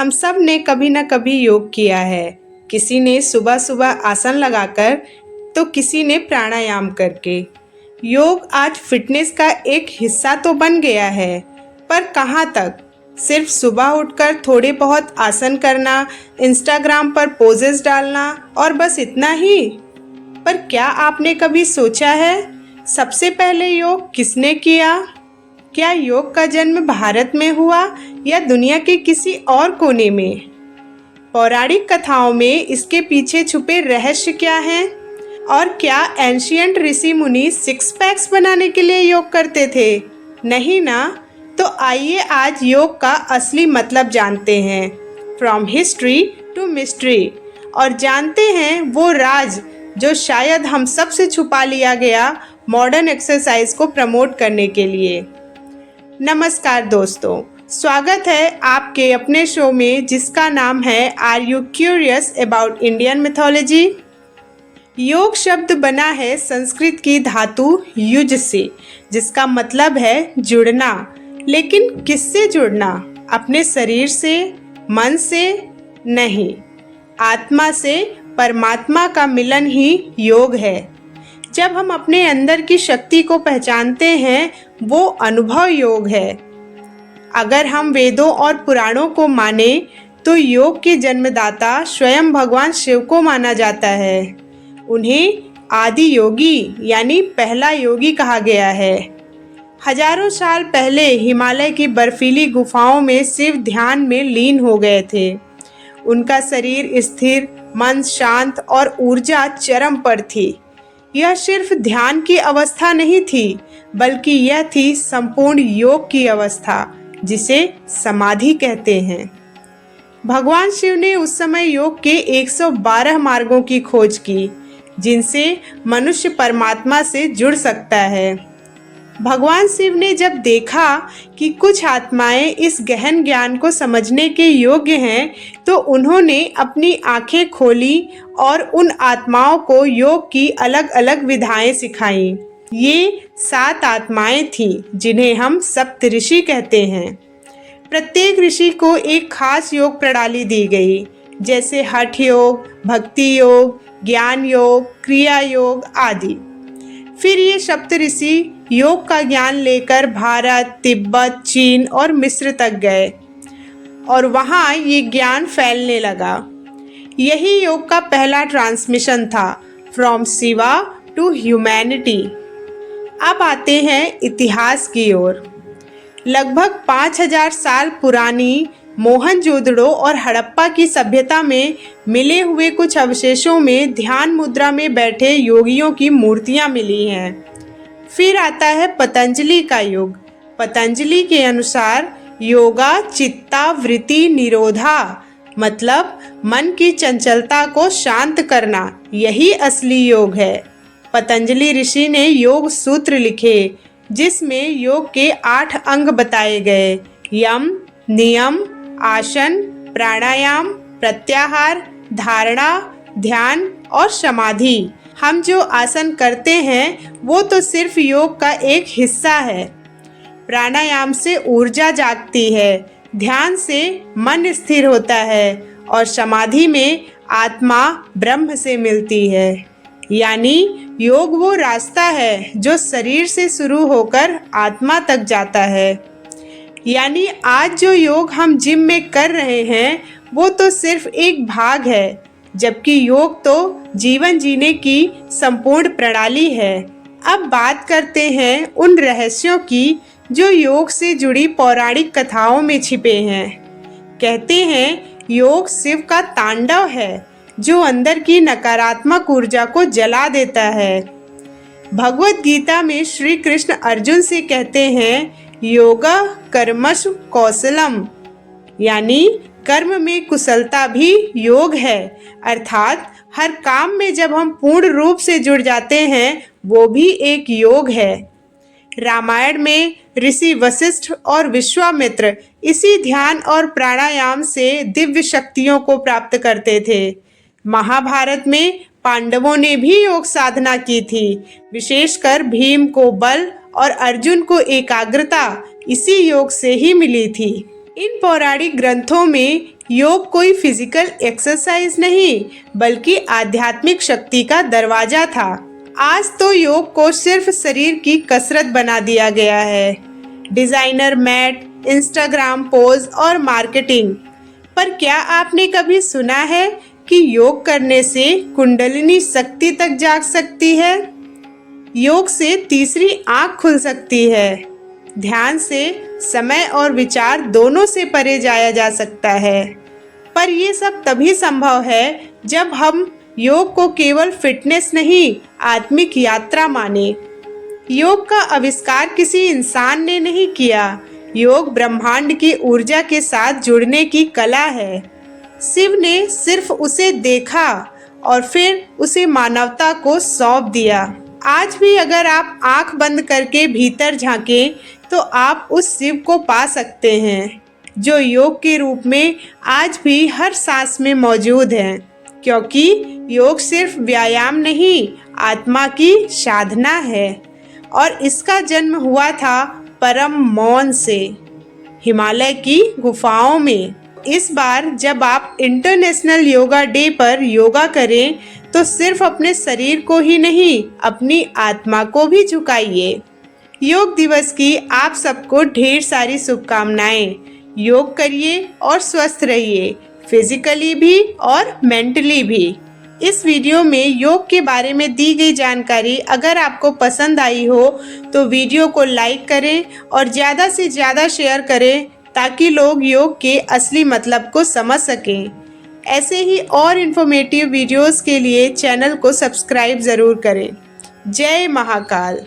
हम सब ने कभी न कभी योग किया है। किसी ने सुबह सुबह आसन लगाकर तो किसी ने प्राणायाम करके। योग आज फिटनेस का एक हिस्सा तो बन गया है, पर कहाँ तक? सिर्फ सुबह उठकर थोड़े बहुत आसन करना, इंस्टाग्राम पर पोजेस डालना और बस इतना ही? पर क्या आपने कभी सोचा है, सबसे पहले योग किसने किया? क्या योग का जन्म भारत में हुआ या दुनिया के किसी और कोने में? पौराणिक कथाओं में इसके पीछे छुपे रहस्य क्या हैं? और क्या एंशिएंट ऋषि मुनि सिक्स पैक्स बनाने के लिए योग करते थे? नहीं ना। तो आइए आज योग का असली मतलब जानते हैं, फ्रॉम हिस्ट्री टू मिस्ट्री, और जानते हैं वो राज जो शायद हम सब से छुपा लिया गया मॉडर्न एक्सरसाइज को प्रमोट करने के लिए। नमस्कार दोस्तों, स्वागत है आपके अपने शो में जिसका नाम है are you curious about Indian mythology. योग शब्द बना है संस्कृत की धातु युज से, जिसका मतलब है जुड़ना। लेकिन किससे जुड़ना? अपने शरीर से, मन से? नहीं, आत्मा से परमात्मा का मिलन ही योग है। जब हम अपने अंदर की शक्ति को पहचानते हैं, वो अनुभव योग है। अगर हम वेदों और पुराणों को माने तो योग के जन्मदाता स्वयं भगवान शिव को माना जाता है। उन्हें आदि योगी यानी पहला योगी कहा गया है। हजारों साल पहले हिमालय की बर्फीली गुफाओं में शिव ध्यान में लीन हो गए थे। उनका शरीर स्थिर, मन शांत और ऊर्जा चरम पर थी। यह सिर्फ ध्यान की अवस्था नहीं थी, बल्कि यह थी संपूर्ण योग की अवस्था, जिसे समाधि कहते हैं। भगवान शिव ने उस समय योग के 112 मार्गों की खोज की, जिनसे मनुष्य परमात्मा से जुड़ सकता है। भगवान शिव ने जब देखा कि कुछ आत्माएं इस गहन ज्ञान को समझने के योग्य हैं, तो उन्होंने अपनी आंखें खोली और उन आत्माओं को योग की अलग अलग विधाएं सिखाईं। ये 7 आत्माएं थीं, जिन्हें हम सप्तऋषि कहते हैं। प्रत्येक ऋषि को एक खास योग प्रणाली दी गई, जैसे हठ योग, भक्ति योग, ज्ञान योग, क्रिया योग आदि। फिर ये सप्तऋषि योग का ज्ञान लेकर भारत, तिब्बत, चीन और मिस्र तक गए और वहाँ ये ज्ञान फैलने लगा। यही योग का पहला ट्रांसमिशन था, फ्रॉम शिवा टू ह्यूमैनिटी। अब आते हैं इतिहास की ओर। लगभग 5000 साल पुरानी मोहनजोदड़ो और हड़प्पा की सभ्यता में मिले हुए कुछ अवशेषों में ध्यान मुद्रा में बैठे योगियों की मूर्तियां मिली हैं। फिर आता है पतंजलि का युग। पतंजलि के अनुसार योगा चित्ता वृत्ति निरोधा, मतलब मन की चंचलता को शांत करना, यही असली योग है। पतंजलि ऋषि ने योग सूत्र लिखे, जिसमें योग के 8 अंग बताए गए: यम, नियम, आसन, प्राणायाम, प्रत्याहार, धारणा, ध्यान और समाधि। हम जो आसन करते हैं वो तो सिर्फ योग का एक हिस्सा है। प्राणायाम से ऊर्जा जागती है, ध्यान से मन स्थिर होता है और समाधि में आत्मा ब्रह्म से मिलती है। यानी योग वो रास्ता है जो शरीर से शुरू होकर आत्मा तक जाता है। यानी आज जो योग हम जिम में कर रहे हैं वो तो सिर्फ एक भाग है, जबकि योग तो जीवन जीने की संपूर्ण प्रणाली है। अब बात करते हैं उन रहस्यों की जो योग से जुड़ी पौराणिक कथाओं में छिपे हैं। कहते हैं योग शिव का तांडव है, जो अंदर की नकारात्मक ऊर्जा को जला देता है। भगवत गीता में श्री कृष्ण अर्जुन से कहते हैं, योगा कर्मसु कौशलम, यानी कर्म में कुशलता भी योग है। अर्थात हर काम में जब हम पूर्ण रूप से जुड़ जाते हैं, वो भी एक योग है। रामायण में ऋषि वशिष्ठ और विश्वामित्र इसी ध्यान और प्राणायाम से दिव्य शक्तियों को प्राप्त करते थे। महाभारत में पांडवों ने भी योग साधना की थी, विशेषकर भीम को बल और अर्जुन को एकाग्रता इसी योग से ही मिली थी। इन पौराणिक ग्रंथों में योग कोई फिजिकल एक्सरसाइज नहीं बल्कि आध्यात्मिक शक्ति का दरवाजा था। आज तो योग को सिर्फ शरीर की कसरत बना दिया गया है। डिजाइनर मैट, इंस्टाग्राम पोज और मार्केटिंग। पर क्या आपने कभी सुना है कि योग करने से कुंडलिनी शक्ति तक जाग सकती है? योग से तीसरी आंख खुल सकती है। ध्यान से समय और विचार दोनों से परे जाया जा सकता है। पर ये सब तभी संभव है जब हम योग को केवल फिटनेस नहीं, आत्मिक यात्रा माने। योग का आविष्कार किसी इंसान ने नहीं किया। योग ब्रह्मांड की ऊर्जा के साथ जुड़ने की कला है। शिव ने सिर्फ उसे देखा और फिर उसे मानवता को सौंप दिया। आज भी अगर आप आंख बंद करके भीतर झांकें तो आप उस शिव को पा सकते हैं जो योग के रूप में आज भी हर सांस में मौजूद है। क्योंकि योग सिर्फ व्यायाम नहीं, आत्मा की साधना है और इसका जन्म हुआ था परम मौन से, हिमालय की गुफाओं में। इस बार जब आप इंटरनेशनल योगा डे पर योगा करें तो सिर्फ अपने शरीर को ही नहीं, अपनी आत्मा को भी झुकाइए। योग दिवस की आप सबको ढेर सारी शुभकामनाएं। योग करिए और स्वस्थ रहिए, फिजिकली भी और मेंटली भी। इस वीडियो में योग के बारे में दी गई जानकारी अगर आपको पसंद आई हो तो वीडियो को लाइक करें और ज़्यादा से ज़्यादा शेयर करें ताकि लोग योग के असली मतलब को समझ सकें। ऐसे ही और इन्फॉर्मेटिव वीडियोस के लिए चैनल को सब्सक्राइब ज़रूर करें। जय महाकाल।